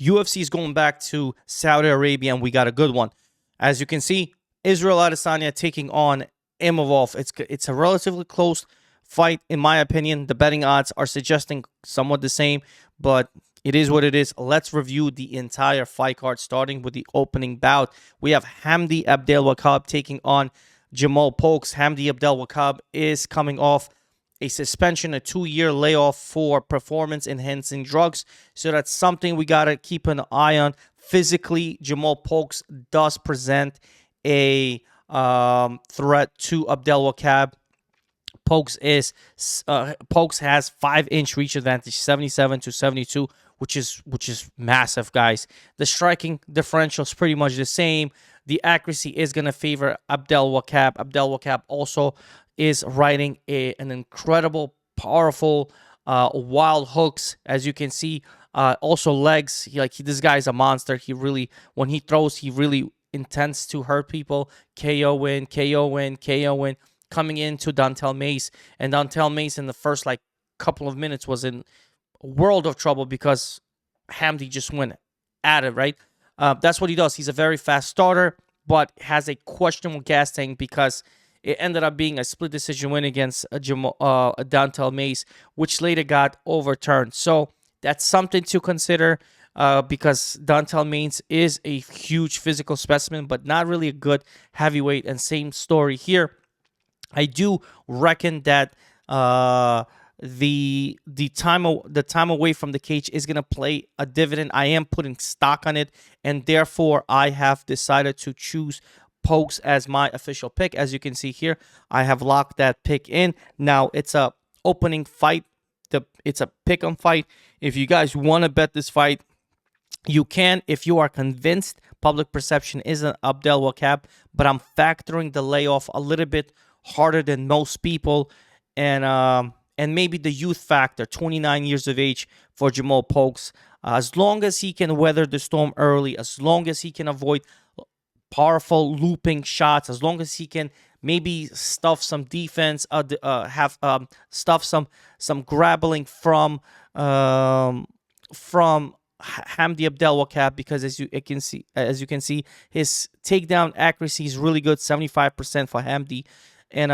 UFC is going back to Saudi Arabia, and we got a good one. As you can see, Israel Adesanya taking on Imavov. It's a relatively close fight, in my opinion. The betting odds are suggesting somewhat the same, but it is what it is. Let's review the entire fight card, starting with the opening bout. We have Hamdi Abdelwahab taking on Jamal Pokes. Hamdi Abdelwahab is coming off a suspension, a 2-year layoff for performance-enhancing drugs. So that's something we got to keep an eye on. Physically, Jamal Pokes does present a threat to Abdelwahab. Pokes has 5-inch reach advantage, 77 to 72, which is massive, guys. The striking differential is pretty much the same. The accuracy is going to favor Abdelwahab. Abdelwahab also is riding an incredible, powerful, wild hooks, as you can see. Also legs. This guy's a monster. When he throws, he really intends to hurt people. KO win. Coming into Dontel Mace, and Dontel Mace in the first couple of minutes was in a world of trouble because Hamdi just went at it, right? That's what he does. He's a very fast starter, but has a questionable gas tank because it ended up being a split decision win against Dontel Mace, which later got overturned. So that's something to consider because Dontel Mace is a huge physical specimen, but not really a good heavyweight. And same story here. I do reckon that the time away from the cage is going to play a dividend. I am putting stock on it, and therefore I have decided to choose Pokes as my official pick. As you can see here, I have locked that pick in. Now it's a opening fight. It's a pick-em fight. If you guys want to bet this fight, you can. If you are convinced public perception isn't Abdelwahab, but I'm factoring the layoff a little bit harder than most people, and maybe the youth factor, 29 years of age for Jamal Pokes. As long as he can weather the storm early, as long as he can avoid powerful looping shots, as long as he can maybe stuff some defense, stuff some grappling from Hamdi Abdelwahab, because as you can see, his takedown accuracy is really good, 75% for Hamdi. And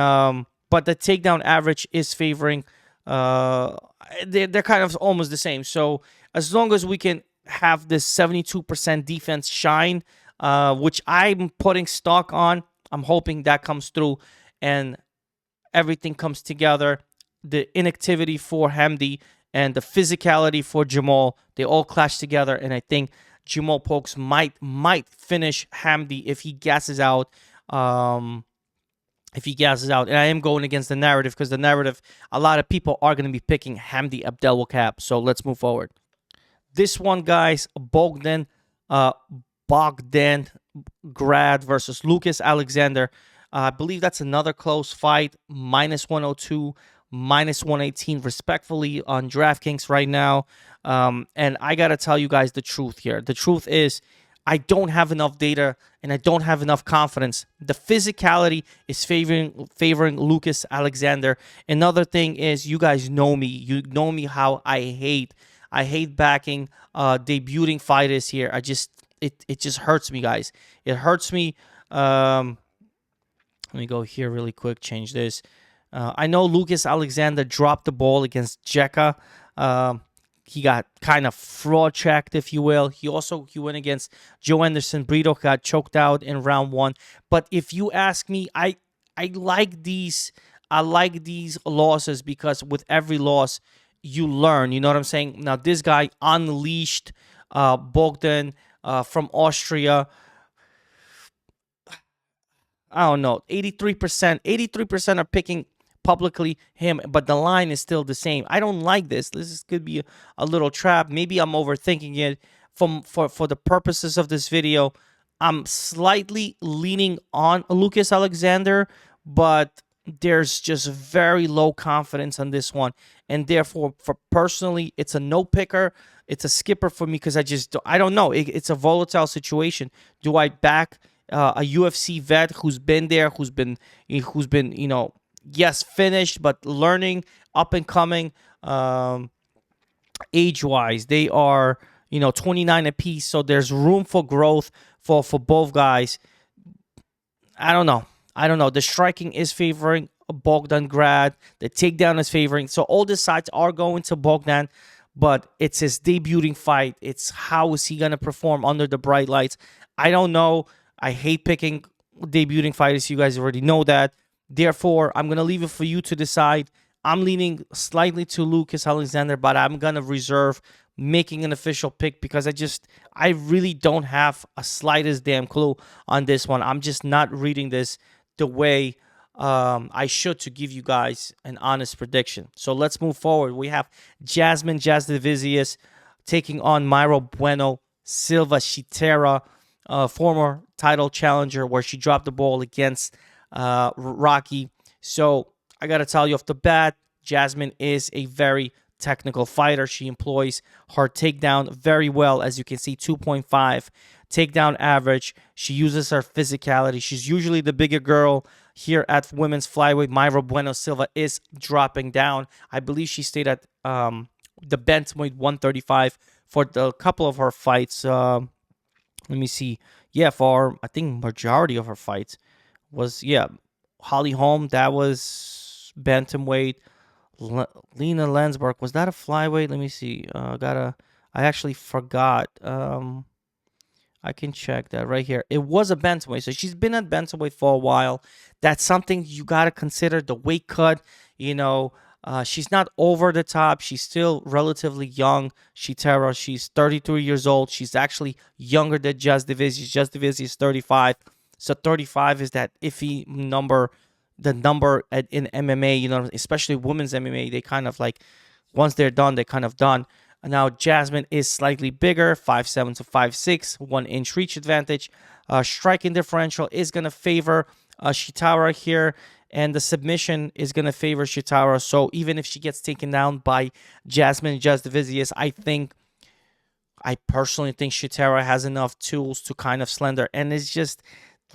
but the takedown average is favoring. They're kind of almost the same. So as long as we can have this 72% defense shine, which I'm putting stock on, I'm hoping that comes through and everything comes together. The inactivity for Hamdi and the physicality for Jamal, they all clash together, and I think Jamal Pokes might finish Hamdi if he gasses out. And I am going against the narrative, because the narrative, a lot of people are going to be picking Hamdi Abdelwahab. So let's move forward. This one, guys, Bogdan Grad versus Lucas Alexander. I believe that's another close fight. -102, -118, respectfully, on DraftKings right now. And I got to tell you guys the truth here. The truth is, I don't have enough data and I don't have enough confidence. The physicality is favoring Lucas Alexander. Another thing is, you guys know me. You know me how I hate backing debuting fighters here. It just hurts me, guys. It hurts me. Let me go here really quick. Change this. I know Lucas Alexander dropped the ball against Jekka. He got kind of fraud checked, if you will. He went against Joe Anderson Brito, got choked out in round 1. But if you ask me, I like these losses, because with every loss you learn. You know what I'm saying? Now this guy unleashed Bogdan from Austria. I don't know, 83% are picking publicly him, but the line is still the same. I don't like this. This could be a little trap. Maybe I'm overthinking it. For the purposes of this video, I'm slightly leaning on Lucas Alexander, but there's just very low confidence on this one, and therefore, for personally, it's a no picker. It's a skipper for me, because I don't know. It's a volatile situation. Do I back a UFC vet who's been there, who's been yes, finished, but learning, up and coming, age-wise? They are 29 apiece. So there's room for growth for both guys. I don't know. I don't know. The striking is favoring Bogdan Grad. The takedown is favoring. So all the sides are going to Bogdan, but it's his debuting fight. It's how is he going to perform under the bright lights. I don't know. I hate picking debuting fighters. You guys already know that. Therefore, I'm going to leave it for you to decide. I'm leaning slightly to Lucas Alexander, but I'm going to reserve making an official pick because I really don't have a slightest damn clue on this one. I'm just not reading this the way I should to give you guys an honest prediction. So let's move forward. We have Jasmine Jasudavicius taking on Myro Bueno Silva Chitera, former title challenger, where she dropped the ball against Rocky. So I got to tell you off the bat, Jasmine is a very technical fighter. She employs her takedown very well. As you can see, 2.5 takedown average. She uses her physicality. She's usually the bigger girl. Here at women's flyweight, Myra Bueno Silva is dropping down. I believe she stayed at the bantamweight 135 for the couple of her fights. Let me see. Yeah, for I think majority of her fights was Holly Holm. That was bantamweight. Lena Landsberg, was that a flyweight? Let me see. I actually forgot. I can check that right here. It was a bantamweight, so she's been at bantamweight for a while. That's something you gotta consider. The weight cut. She's not over the top. She's still relatively young. Chitara, she's 33 years old. She's actually younger than Jasudavicius. Jasudavicius is 35. So 35 is that iffy number. The number in MMA, especially women's MMA, they kind of like, once they're done, they're kind of done. Now, Jasmine is slightly bigger, 5'7" to 5'6", 1-inch reach advantage. Striking differential is going to favor Chitara here, and the submission is going to favor Chitara. So even if she gets taken down by Jasmine Jasudavicius, I personally think Chitara has enough tools to kind of slender, and it's just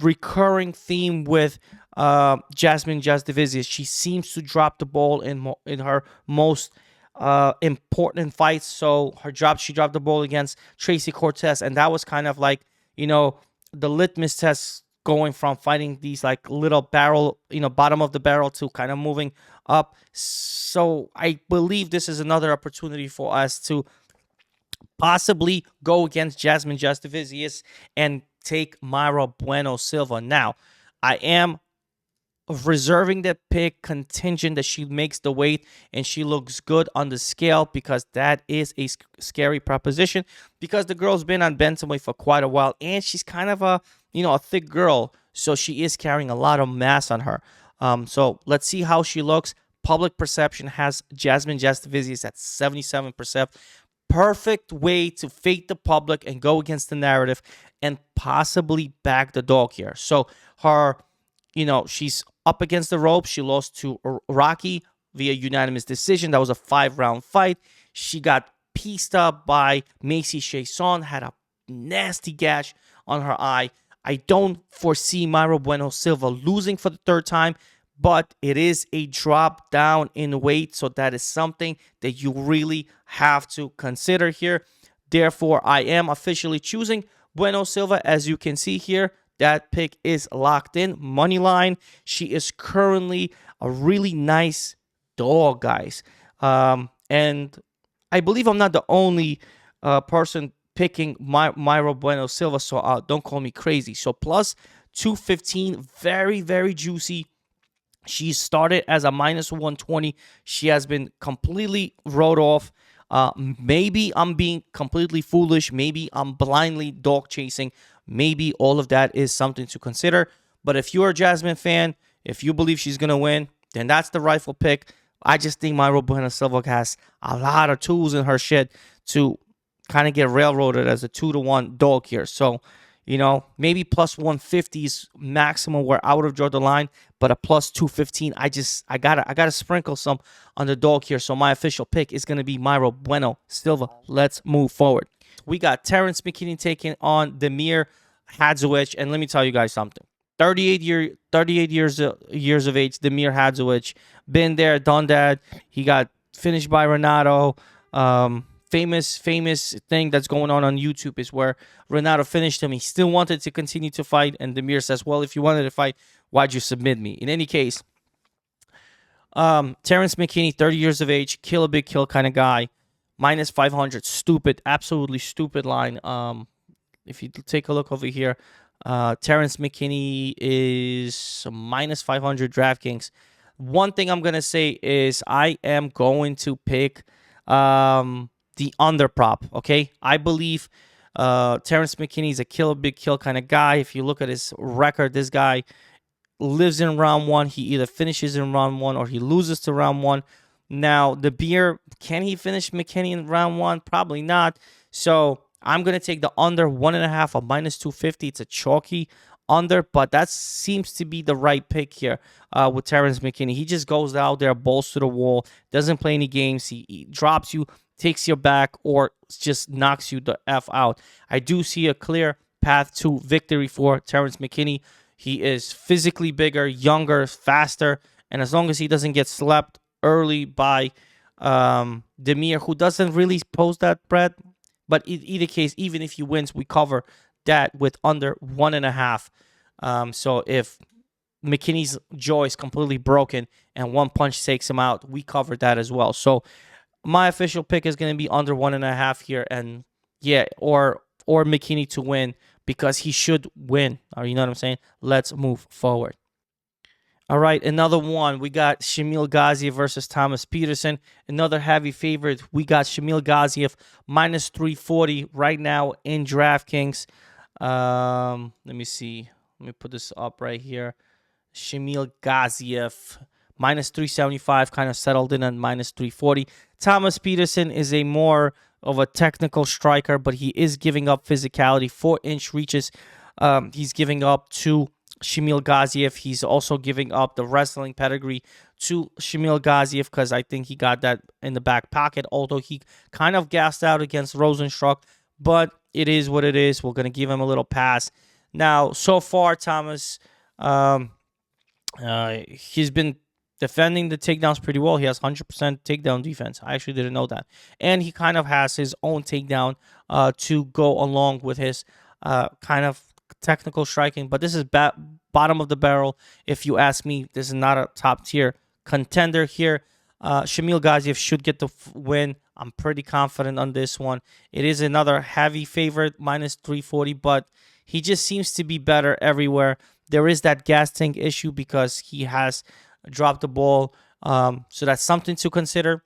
recurring theme with Jasmine Jasudavicius. She seems to drop the ball in her most important fights. So she dropped the ball against Tracy Cortez, and that was kind of like the litmus test going from fighting these like little barrel, bottom of the barrel to kind of moving up. So I believe this is another opportunity for us to possibly go against Jasmine Jasudavicius and take Myra Bueno Silva. Now, I am reserving the pick contingent that she makes the weight and she looks good on the scale, because that is a scary proposition, because the girl's been on bantamweight for quite a while and she's kind of a thick girl, so she is carrying a lot of mass on her. So let's see how she looks. Public perception has Jasmine Jasudavicius at 77%. Perfect way to fake the public and go against the narrative and possibly back the dog here. So she's up against the ropes. She lost to Rocky via unanimous decision. That was a 5-round fight. She got pieced up by Macy Chiasson, had a nasty gash on her eye. I don't foresee Myra Bueno Silva losing for the third time, but it is a drop down in weight, so that is something that you really have to consider here. Therefore, I am officially choosing Bueno Silva. As you can see here, that pick is locked in. Money line. She is currently a really nice dog, guys. And I believe I'm not the only person picking Myra Bueno Silva, so don't call me crazy. So plus 215, very, very juicy. She started as a minus 120. She has been completely wrote off. Maybe I'm being completely foolish. Maybe I'm blindly dog chasing. Maybe all of that is something to consider. But if you're a Jasmine fan, if you believe she's going to win, then that's the rightful pick. I just think Myra Bueno Silva has a lot of tools in her shit to kind of get railroaded as a 2-1 dog here. So, maybe plus 150 is maximum where I would have drawn the line, but a plus 215, I gotta sprinkle some on the dog here. So my official pick is gonna be Myra Bueno Silva. Let's move forward. We got Terrence McKinney taking on Damir Hadzovic, and let me tell you guys something. 38 years of age, Damir Hadzovic, been there, done that. He got finished by Renato. famous thing that's going on YouTube is where Renato finished him. He still wanted to continue to fight, and Demir says, "Well, if you wanted to fight, why'd you submit me?" In any case, Terrence McKinney, 30 years of age, kill a big kill kind of guy, minus 500, stupid, absolutely stupid line. If you take a look over here, Terrence McKinney is minus 500 DraftKings. One thing I'm gonna say is I am going to pick the under prop. Okay, I believe Terrence McKinney is a kill a big kill kind of guy. If you look at his record, this guy lives in round one. He either finishes in round one or he loses to round one. Now, the beer, can he finish McKinney in round one? Probably not. So I'm going to take the under 1.5 of minus 250. It's a chalky under, but that seems to be the right pick here with Terrence McKinney. He just goes out there, balls to the wall, doesn't play any games. He drops you, takes your back, or just knocks you the F out. I do see a clear path to victory for Terrence McKinney. He is physically bigger, younger, faster, and as long as he doesn't get slapped early by Demir, who doesn't really pose that threat. But in either case, even if he wins, we cover that with under 1.5. So if McKinney's jaw is completely broken and one punch takes him out, we cover that as well. So my official pick is going to be under 1.5 here, and yeah, or McKinney to win, because he should win. You know what I'm saying? Let's move forward. All right, another one. We got Shamil Gaziev versus Thomas Peterson. Another heavy favorite. We got Shamil Gaziev minus 340 right now in DraftKings. Let me see. Let me put this up right here. Shamil Gaziev minus 375, kind of settled in at minus 340. Thomas Peterson is a more of a technical striker, but he is giving up physicality, 4-inch reaches. He's giving up to Shamil Gaziev. He's also giving up the wrestling pedigree to Shamil Gaziev because I think he got that in the back pocket, although he kind of gassed out against Rosenstruck, but it is what it is. We're going to give him a little pass. Now, so far, Thomas, he's been defending the takedowns pretty well. He has 100% takedown defense. I actually didn't know that. And he kind of has his own takedown to go along with his kind of technical striking. But this is bottom of the barrel. If you ask me, this is not a top tier contender here. Shamil Gaziev should get the win. I'm pretty confident on this one. It is another heavy favorite, minus 340, but he just seems to be better everywhere. There is that gas tank issue because he has dropped the ball. So that's something to consider.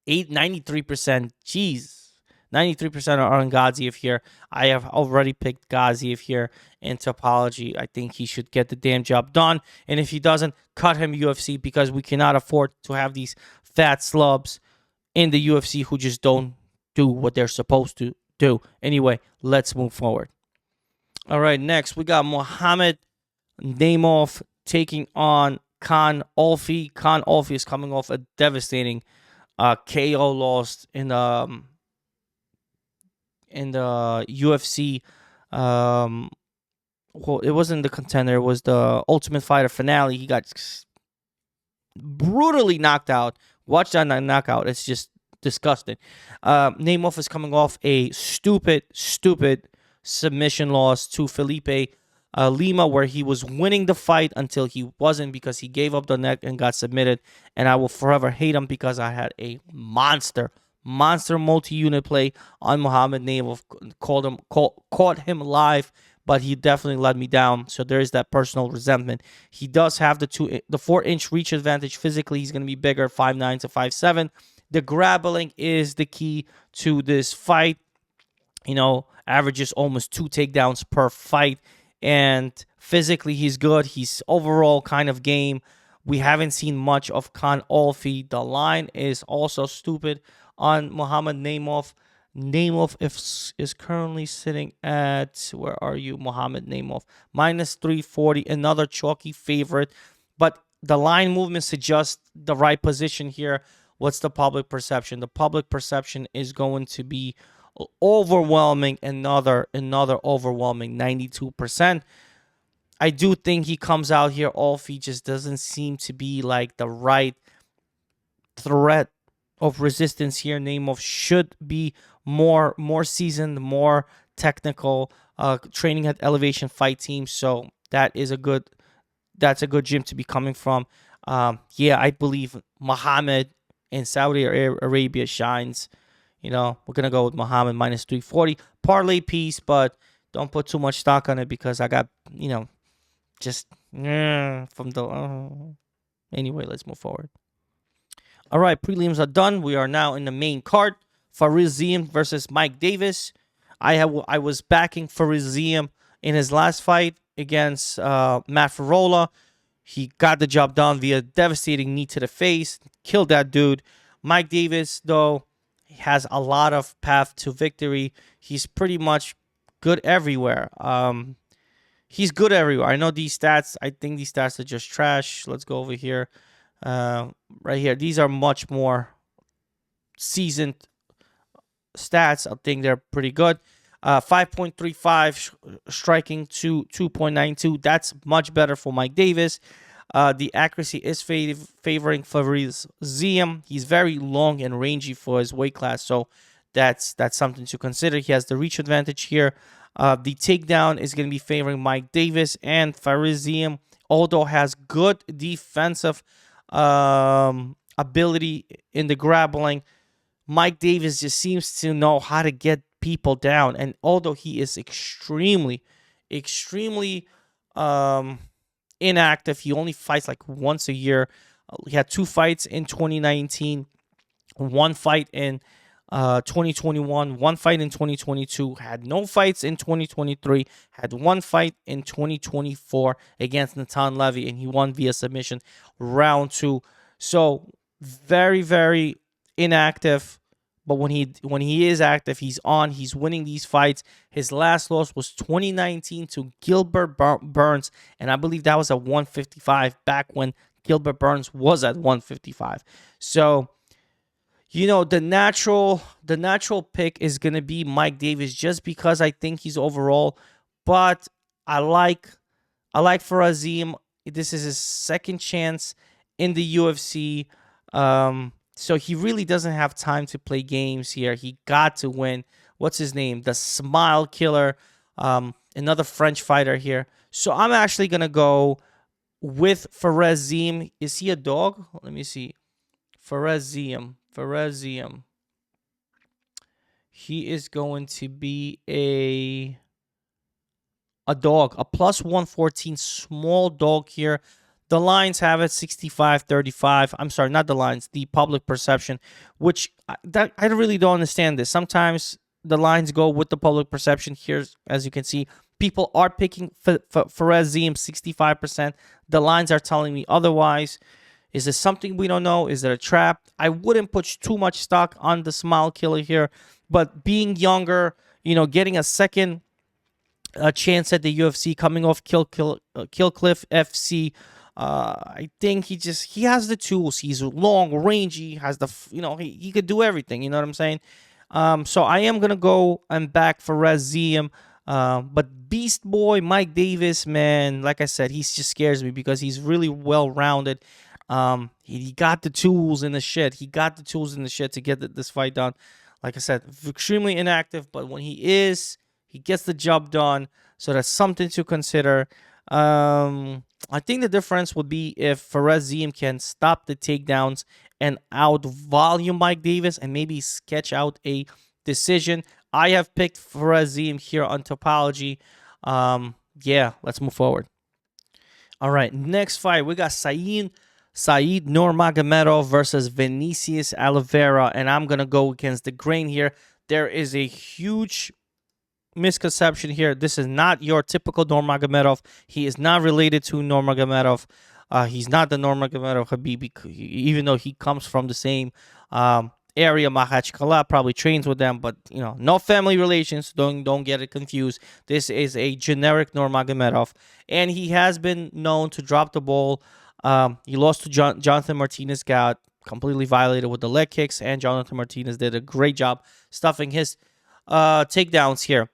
93%. Jeez. 93% are on Gaziev here. I have already picked Gaziev here in Topology. I think he should get the damn job done. And if he doesn't, cut him UFC, because we cannot afford to have these fat slubs in the UFC who just don't do what they're supposed to do. Anyway, let's move forward. All right, next we got Mohamed Naimov taking on Khan Olfi. Khan Olfi is coming off a devastating KO loss in the UFC. Well, it wasn't the contender. It was the Ultimate Fighter finale. He got brutally knocked out. Watch that knockout. It's just disgusting. Naimov is coming off a stupid submission loss to Felipe Lima, where he was winning the fight until he wasn't, because he gave up the neck and got submitted. And I will forever hate him because I had a monster multi-unit play on Mohamed Naimov. Caught him live, but he definitely let me down. So there is that personal resentment. He does have the 4-inch reach advantage. Physically, he's going to be bigger, 5'9" to 5'7". The grappling is the key to this fight. You know, averages almost 2 takedowns per fight. And physically, he's good. He's overall kind of game. We haven't seen much of Khan Olfi. The line is also stupid on Mohamed Naimov. Naimov is currently sitting at, where are you, Mohamed Naimov? Minus 340, another chalky favorite. But the line movement suggests the right position here. What's the public perception? The public perception is going to be overwhelming, another overwhelming 92%. I do think he comes out here. Olfi just doesn't seem to be like the right threat of resistance here. Imavov should be more seasoned, more technical, training at Elevation Fight Team. So that's a good gym to be coming from. Yeah, I believe Muhammad in Saudi Arabia shines. We're gonna go with Muhammad minus 340 parlay piece, but don't put too much stock on it because I got just from the. Anyway, let's move forward. All right, prelims are done. We are now in the main card. Fariziem versus Mike Davis. I was backing Fariziem in his last fight against Matt Farola. He got the job done via devastating knee to the face, killed that dude. Mike Davis, though, he has a lot of path to victory. He's pretty much good everywhere. He's good everywhere. I know these stats. I think these stats are just trash. Let's go over here. Right here. These are much more seasoned stats. I think they're pretty good. 5.35 striking to 2.92. That's much better for Mike Davis. The accuracy is favoring Fariziem. He's very long and rangy for his weight class, so that's something to consider. He has the reach advantage here. The takedown is going to be favoring Mike Davis, and Fariziem, although has good defensive ability in the grappling, Mike Davis just seems to know how to get people down. And although he is extremely inactive, he only fights like once a year. He had 2 fights in 2019, 1 fight in 2021, 1 fight in 2022, had no fights in 2023, had 1 fight in 2024 against Natan Levy, and he won via submission round 2. So very, very inactive. But when he is active, he's winning these fights. His last loss was 2019 to Gilbert Burns, and I believe that was at 155 back when Gilbert Burns was at 155. So, the natural pick is going to be Mike Davis just because I think he's overall, but I like Farazim. This is his second chance in the UFC. So he really doesn't have time to play games here. He got to win. What's his name? The Smile Killer. Another French fighter here. So I'm actually going to go with Farazim. Is he a dog? Let me see. Farazim. He is going to be a dog. A plus 114 small dog here. The lines have it 65-35. I'm sorry, not the lines, the public perception, which I really don't understand this. Sometimes the lines go with the public perception. Here's, as you can see, people are picking Farazim 65%. The lines are telling me otherwise. Is this something we don't know? Is it a trap? I wouldn't put too much stock on the Smile Killer here, but being younger, getting a second chance at the UFC, coming off Killcliff FC. I think he has the tools. He's long, rangy, has he could do everything. You know what I'm saying? So I am going to go and back for Farazim. But Beast Boy, Mike Davis, man, like I said, he just scares me because he's really well-rounded. He got the tools in the shit. To get this fight done. Like I said, extremely inactive, but when he gets the job done. So that's something to consider. I think the difference would be if Farazim can stop the takedowns and out-volume Mike Davis and maybe sketch out a decision. I have picked Farazim here on Topology. Yeah, let's move forward. All right, next fight, we got Said Nurmagomedov versus Vinicius Oliveira, and I'm going to go against the grain here. There is a huge misconception here. This is not your typical Nurmagomedov. He is not related to Nurmagomedov. He's not the Nurmagomedov Khabib, even though he comes from the same area. Makhachkala probably trains with them, but no family relations. Don't get it confused. This is a generic Nurmagomedov, and he has been known to drop the ball. He lost to Jonathan Martinez, got completely violated with the leg kicks, and Jonathan Martinez did a great job stuffing his takedowns here.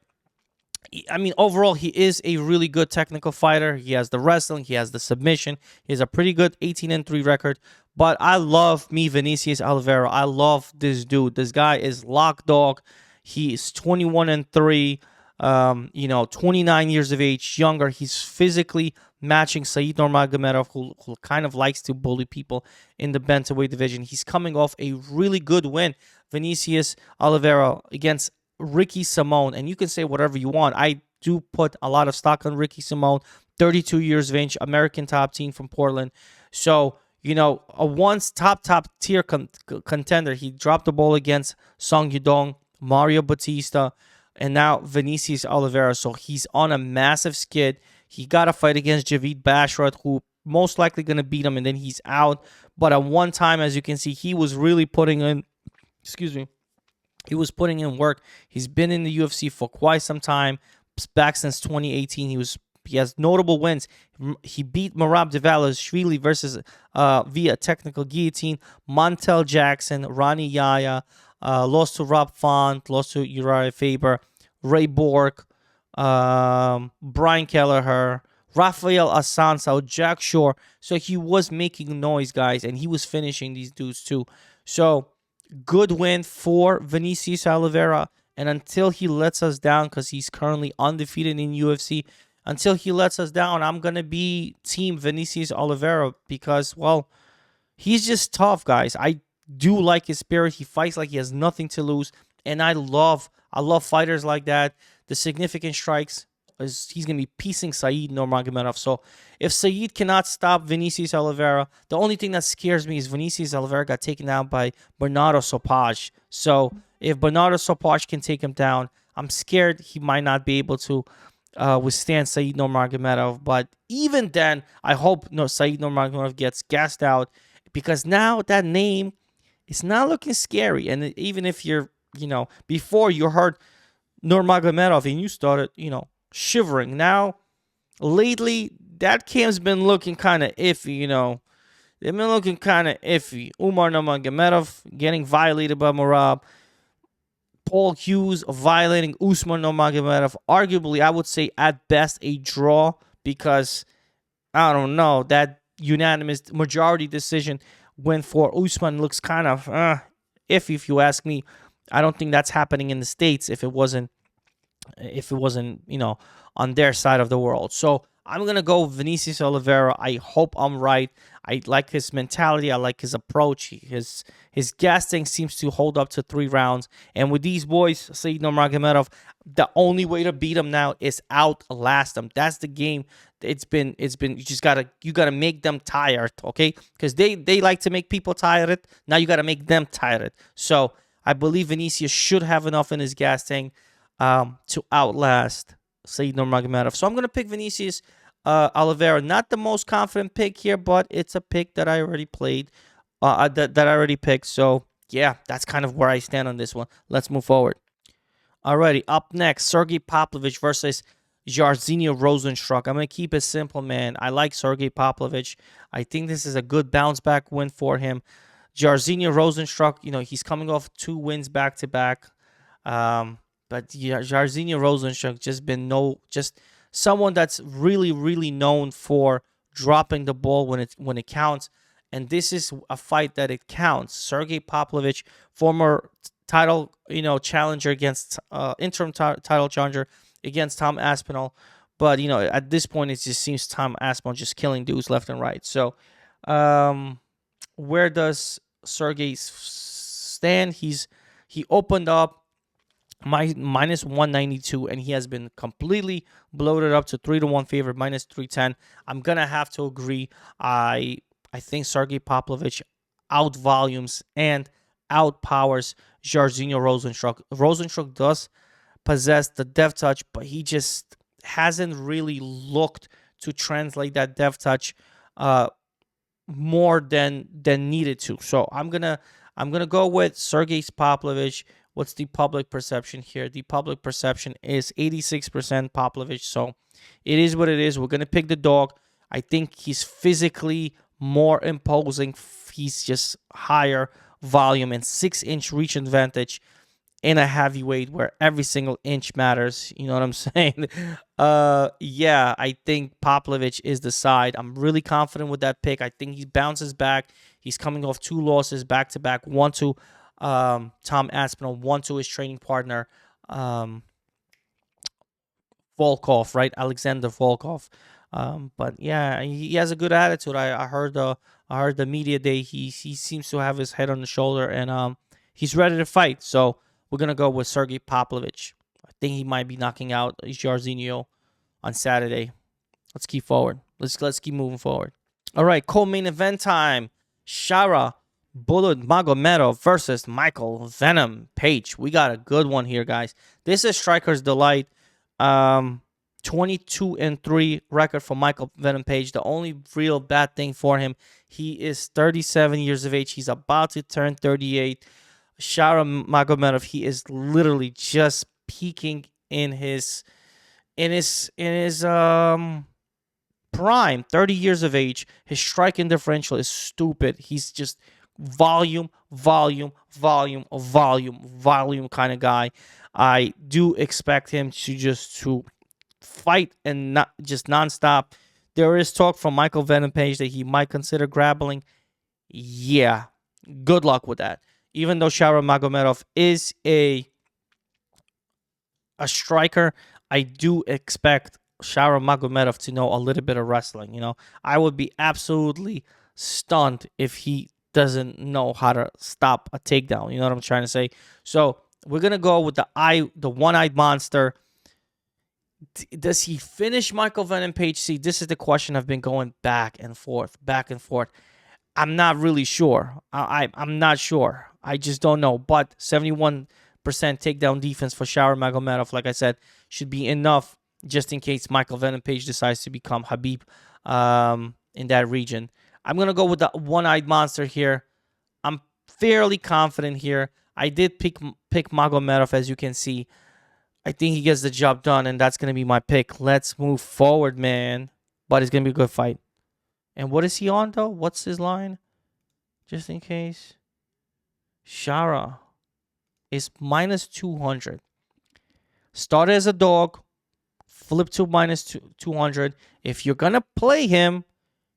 I mean, overall, he is a really good technical fighter. He has the wrestling, he has the submission. He has a pretty good 18-3 record. But I love me Vinicius Oliveira. I love this dude. This guy is lock dog. He is 21-3. 29 years of age, younger. He's physically matching Said Nurmagomedov, who kind of likes to bully people in the bantamweight division. He's coming off a really good win, Vinicius Oliveira, against Ricky Simone. And you can say whatever you want. I do put a lot of stock on Ricky Simone, 32 years of age, American top team from Portland. So, a once top tier contender. He dropped the ball against Song Yudong, Mario Batista, and now Vinicius Oliveira. So he's on a massive skid. He got a fight against Javid Bashrat, who most likely going to beat him, and then he's out. But at one time, as you can see, he was really putting in, he was putting in work. He's been in the UFC for quite some time, back since 2018. He has notable wins. He beat Merab Dvalishvili versus via technical guillotine. Montel Jackson, Ronnie Yaya, lost to Rob Font, lost to Uriah Faber, Ray Bork, Brian Kelleher, Rafael Asansao, Jack Shore. So he was making noise, guys, and he was finishing these dudes too. So good win for Vinicius Oliveira. And until he lets us down, because he's currently undefeated in UFC, until he lets us down, I'm going to be team Vinicius Oliveira because, well, he's just tough, guys. I do like his spirit. He fights like he has nothing to lose. And I love fighters like that. The significant strikes, he's going to be piecing Said Nurmagomedov. So if Said cannot stop Vinicius Oliveira, the only thing that scares me is Vinicius Oliveira got taken down by Bernardo Sopaj. So if Bernardo Sopaj can take him down, I'm scared he might not be able to withstand Said Nurmagomedov. But even then, I hope Said Nurmagomedov gets gassed out, because now that name is not looking scary. And even if you're, before you heard Nurmagomedov and you started, shivering. Now, lately, that camp's been looking kind of iffy, They've been looking kind of iffy. Umar Nurmagomedov getting violated by Merab. Paul Hughes violating Usman Nurmagomedov. Arguably, I would say at best a draw, because, I don't know, that unanimous majority decision win for Usman looks kind of iffy, if you ask me. I don't think that's happening in the States if it wasn't, on their side of the world. So I'm going to go Vinicius Oliveira. I hope I'm right. I like his mentality. I like his approach. His gas tank seems to hold up to 3 rounds. And with these boys, Said Nurmagomedov, the only way to beat him now is outlast them. That's the game. It's been you gotta make them tired, okay? Because they like to make people tired. Now you gotta make them tired. So I believe Vinicius should have enough in his gas tank to outlast Said Nurmagomedov. So I'm gonna pick Vinicius Oliveira. Not the most confident pick here, but it's a pick that I already played, that I already picked. So yeah, that's kind of where I stand on this one. Let's move forward. Alrighty, up next, Sergey Pavlovich versus Jairzinho Rozenstruik. I'm going to keep it simple, man. I like Sergey Pavlovich. I think this is a good bounce-back win for him. Jairzinho Rozenstruik, he's coming off 2 wins back-to-back. But yeah, Jairzinho Rozenstruik just someone that's really, really known for dropping the ball when it counts. And this is a fight that it counts. Sergey Pavlovich, former title, challenger against interim title challenger against Tom Aspinall. But, at this point, it just seems Tom Aspinall just killing dudes left and right. So, where does Sergey stand? He opened up minus 192, and he has been completely bloated up to 3-1 favorite, minus 310. I'm going to have to agree. I think Sergey Pavlovich outvolumes and outpowers Jairzinho Rozenstruik. Rozenstruik does possess the deft touch, but he just hasn't really looked to translate that deft touch more than needed to. So I'm gonna go with Sergey Pavlovich. What's the public perception here? The public perception is 86% Pavlovich. So it is what it is. We're gonna pick the dog. I think he's physically more imposing. He's just higher volume and 6-inch reach advantage. in a heavyweight where every single inch matters. You know what I'm saying? Yeah, I think Pavlovich is the side. I'm really confident with that pick. I think he bounces back. He's coming off 2 losses back to back. One to Tom Aspinall, one to his training partner, um, Volkov, right? Alexander Volkov. But yeah, he has a good attitude. I heard the media day. He seems to have his head on the shoulder, and he's ready to fight. So we're gonna go with Sergey Pavlovich. I think he might be knocking out Jairzinho on Saturday. Let's keep forward. Let's keep moving forward. All right, co-main event time. Shara Bullet Magomedov versus Michael Venom Page. We got a good one here, guys. This is Striker's Delight. 22-3 record for Michael Venom Page. The only real bad thing for him, he is 37 years of age. He's about to turn 38. Shara Magomedov, he is literally just peaking in his prime. 30 years of age. His striking differential is stupid. He's just volume kind of guy. I do expect him to fight and not just nonstop. There is talk from Michael Venom Page that he might consider grappling. Yeah, good luck with that. Even though Shara Magomedov is a striker, I do expect Shara Magomedov to know a little bit of wrestling. You know, I would be absolutely stunned if he doesn't know how to stop a takedown. You know what I'm trying to say? So we're gonna go with the one-eyed monster. Does he finish Michael Venom Page? See, this is the question I've been going back and forth. I'm not really sure. I'm not sure. I just don't know. But 71% takedown defense for Shara Magomedov, like I said, should be enough just in case Michael Venom Page decides to become Habib in that region. I'm going to go with the one-eyed monster here. I'm fairly confident here. I did pick Magomedov, as you can see. I think he gets the job done, and that's going to be my pick. Let's move forward, man. But it's going to be a good fight. And what is he on, though? What's his line? Just in case. Shara is minus 200. Started as a dog. Flip to minus 200. If you're going to play him,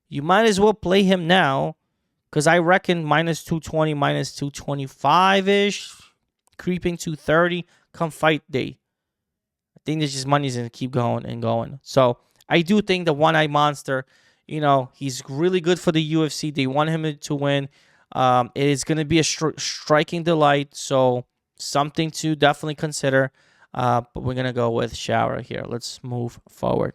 you might as well play him now. Because I reckon minus 220, minus 225-ish. Creeping 230 come fight day. I think this just money's going to keep going and going. So I do think the one-eyed monster, you know, he's really good for the UFC. They want him to win. It is going to be a striking delight. So something to definitely consider. But we're going to go with Shara here. Let's move forward.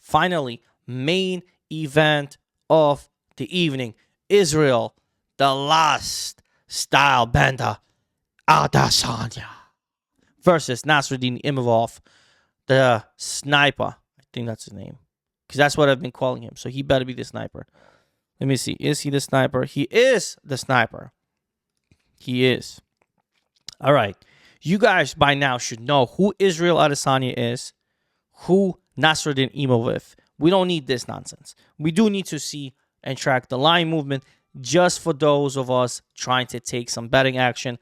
Finally, main event of the evening. Israel, the last style bender, Adesanya versus Nasruddin Imavov, the sniper. I think that's his name. Because that's what I've been calling him. So he better be the sniper. Let me see. Is he the sniper? He is the sniper. He is. All right. You guys by now should know who Israel Adesanya is, who Nasruddin Imavov. We don't need this nonsense. We do need to see and track the line movement just for those of us trying to take some betting action.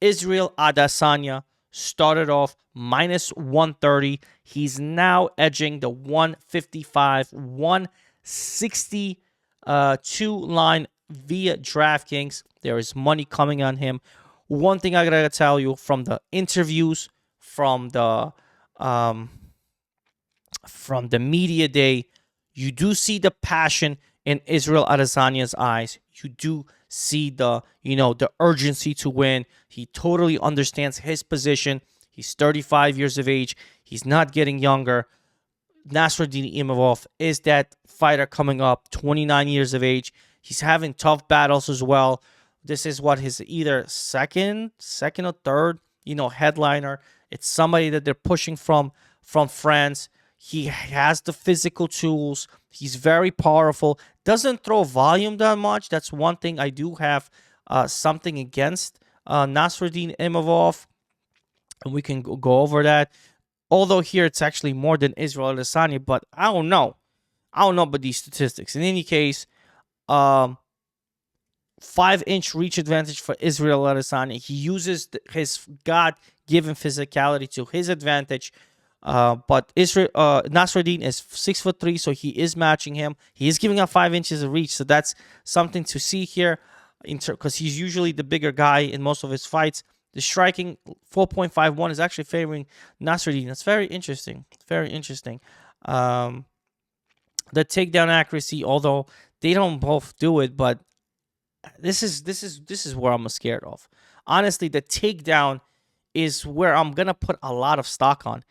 Israel Adesanya started off minus 130. He's now edging the 155, 162 line via DraftKings. There is money coming on him. One thing I gotta tell you from the interviews, from the media day, you do see the passion in Israel Adesanya's eyes. You do see the urgency to win. He totally understands his position. He's 35 years of age. He's not getting younger. Nasruddin Imavov is that fighter coming up, 29 years of age. He's having tough battles as well. This is what his either second or third, headliner. It's somebody that they're pushing from France. He has the physical tools. He's very powerful. Doesn't throw volume that much. That's one thing I do have something against Nasruddin Imavov. And we can go over that. Although here it's actually more than Israel Adesanya, but I don't know. I don't know about these statistics. In any case, 5-inch reach advantage for Israel Adesanya. He uses his God-given physicality to his advantage. But Nasruddin is 6'3", so he is matching him. He is giving up 5 inches of reach, so that's something to see here, because he's usually the bigger guy in most of his fights. The striking 4.51 is actually favoring Nasruddin. That's very interesting. Very interesting. The takedown accuracy, although they don't both do it, but this is where I'm scared of. Honestly, the takedown is where I'm gonna put a lot of stock on.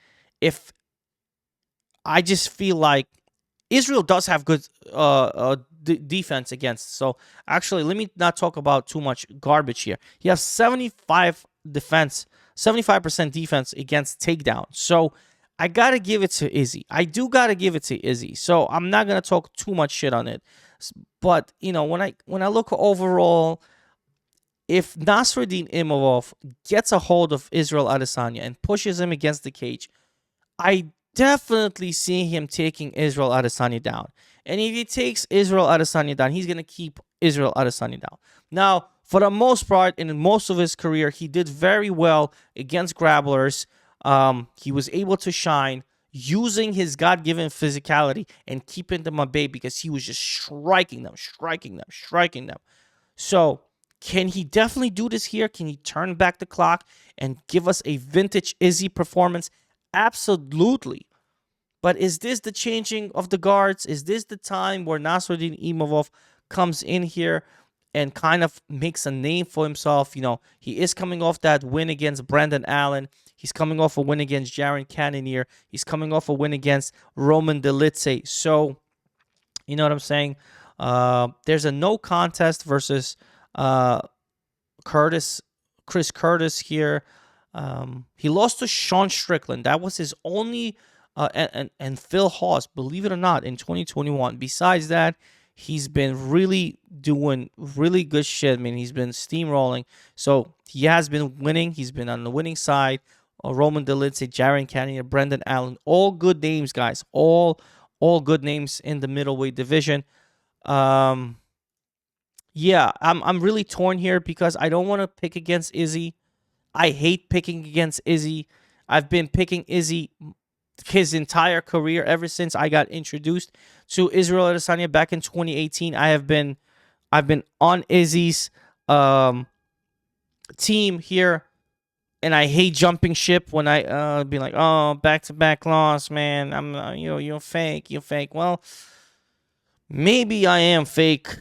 If I just feel like Israel does have good defense against. So actually, let me not talk about too much garbage here. He has 75% defense against takedown. So I gotta give it to Izzy. I do gotta give it to Izzy. So I'm not gonna talk too much shit on it. But when I look overall, if Nasruddin Imavov gets a hold of Israel Adesanya and pushes him against the cage, I definitely see him taking Israel Adesanya down. And if he takes Israel Adesanya down, he's going to keep Israel Adesanya down. Now, for the most part, in most of his career, he did very well against grapplers. He was able to shine using his God-given physicality and keeping them at bay because he was just striking them. So, can he definitely do this here? Can he turn back the clock and give us a vintage Izzy performance? Absolutely. But is this the changing of the guards? Is this the time where Nasruddin Imavov comes in here and kind of makes a name for himself? He is coming off that win against Brandon Allen. He's coming off a win against Jaron Cannonier. He's coming off a win against Roman Dolidze. So, you know what I'm saying? There's a no contest versus Chris Curtis here. He lost to Sean Strickland. That was his only, and Phil Hawes, believe it or not, in 2021. Besides that, he's been really doing really good shit. I mean, he's been steamrolling. So he has been winning. He's been on the winning side. Roman Dolidze, Jaron Cannonier, Brendan Allen, all good names, guys. All good names in the middleweight division. Yeah, I'm really torn here because I don't want to pick against Izzy. I hate picking against Izzy. I've been picking Izzy his entire career ever since I got introduced to Israel Adesanya back in 2018. I've been on Izzy's team here, and I hate jumping ship when I be like, oh, back-to-back loss, man. You're fake. Well, maybe I am fake,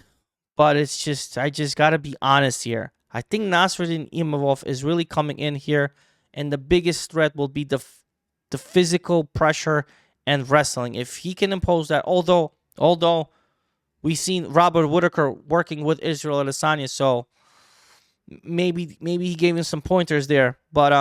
but it's just I just gotta be honest here. I think Nasruddin Imavov is really coming in here, and the biggest threat will be the physical pressure and wrestling. If he can impose that, although we've seen Robert Whitaker working with Israel Adesanya, so maybe he gave him some pointers there. But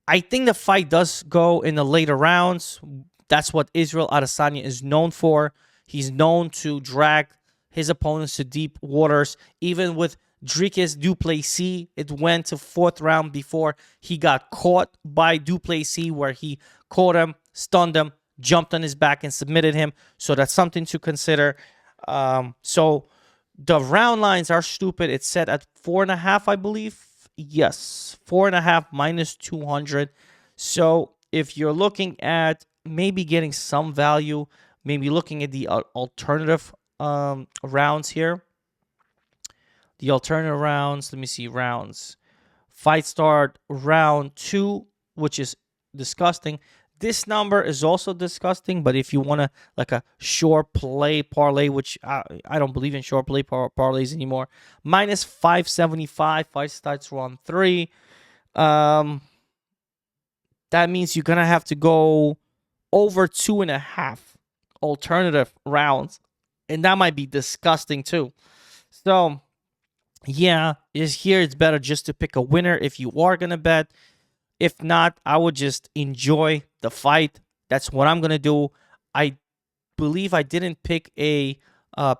I think the fight does go in the later rounds. That's what Israel Adesanya is known for. He's known to drag his opponents to deep waters. Even with Dricus du Plessis, it went to 4th round before he got caught by du Plessis, where he caught him, stunned him, jumped on his back, and submitted him. So that's something to consider. So the round lines are stupid. It's set at 4.5, I believe. Yes, 4.5 minus 200. So if you're looking at maybe getting some value, maybe looking at the alternative rounds here. The alternative rounds, let me see, rounds. Fight start round 2, which is disgusting. This number is also disgusting, but if you want to, like a short play parlay, which I don't believe in short play parlays anymore, minus 575, fight starts round 3. That means you're going to have to go over 2.5 alternative rounds, and that might be disgusting too. So yeah, it's better just to pick a winner if you are gonna bet. If not, I would just enjoy the fight. That's what I'm gonna do. I believe I didn't pick a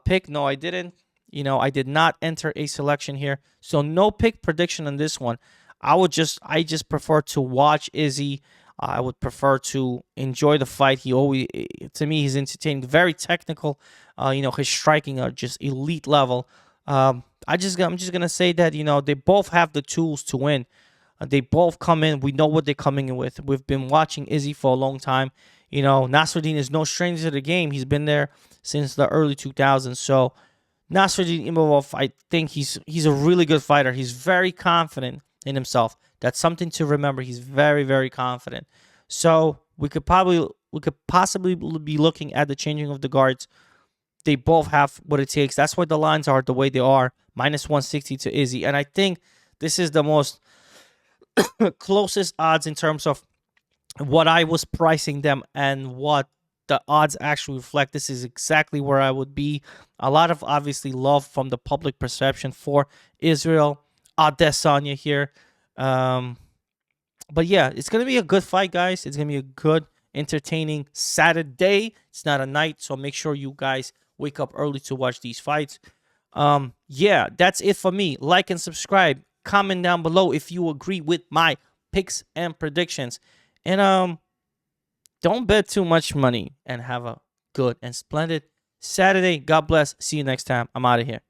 pick. No, I didn't. I did not enter a selection here, so no pick prediction on this one. I just prefer to watch Izzy. I would prefer to enjoy the fight. To me, he's entertaining, very technical. His striking are just elite level. I'm just gonna say that they both have the tools to win. They both come in. We know what they're coming in with. We've been watching Izzy for a long time. Nasruddin is no stranger to the game. He's been there since the early 2000s. So Nasruddin Imavov, I think he's a really good fighter. He's very confident in himself. That's something to remember. He's very, very confident. So we could possibly be looking at the changing of the guards. They both have what it takes. That's why the lines are the way they are. Minus 160 to Izzy. And I think this is the most closest odds in terms of what I was pricing them and what the odds actually reflect. This is exactly where I would be. A lot of obviously love from the public perception for Israel Adesanya here. But yeah, it's gonna be a good fight, guys. It's gonna be a good, entertaining Saturday. It's not a night, so make sure you guys wake up early to watch these fights. Yeah, that's it for me. Like and subscribe. Comment down below if you agree with my picks and predictions. And don't bet too much money and have a good and splendid Saturday. God bless. See you next time. I'm out of here.